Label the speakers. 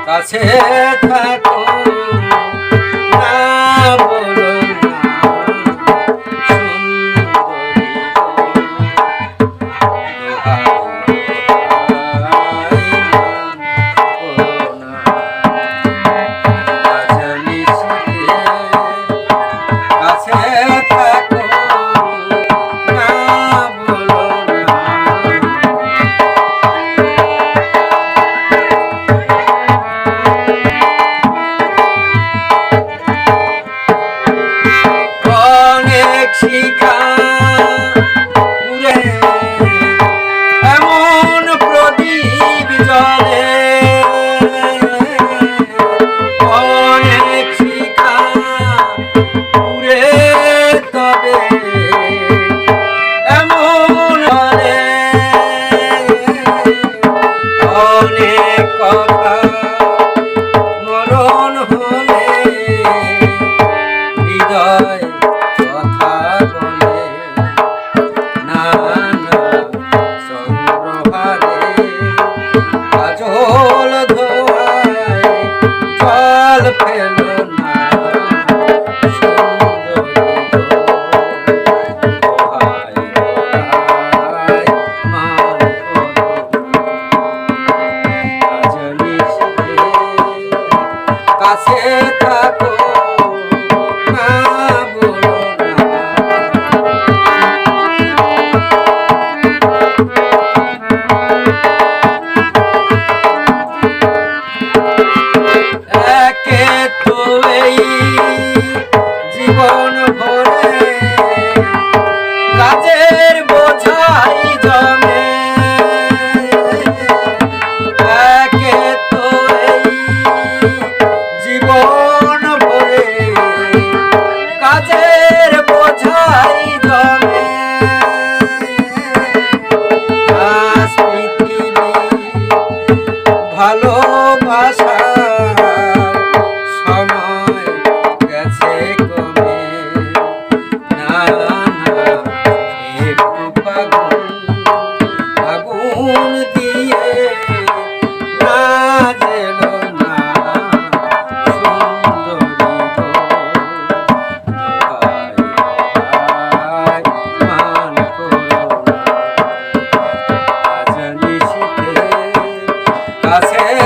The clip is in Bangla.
Speaker 1: কাছে থাকো না বলো না শিখা উড়ে এমন প্রদীপ জলে অনেক শিখা উড়ে তবে এমন হলে অনেক কথা মরণ হলে হৃদয় কাজল ধোয়ায় জল ফেল না কাছে থাকো না বলো জীবন ভরে কাজের বোঝাই জমে একে তো এই জীবন ভরে কাজের বোঝাই জমে আজ পৃথিবী ভালোবাসা আগুন দিয়ে না জেল না সুন্দরী মান করো না জানি শীতে কাছে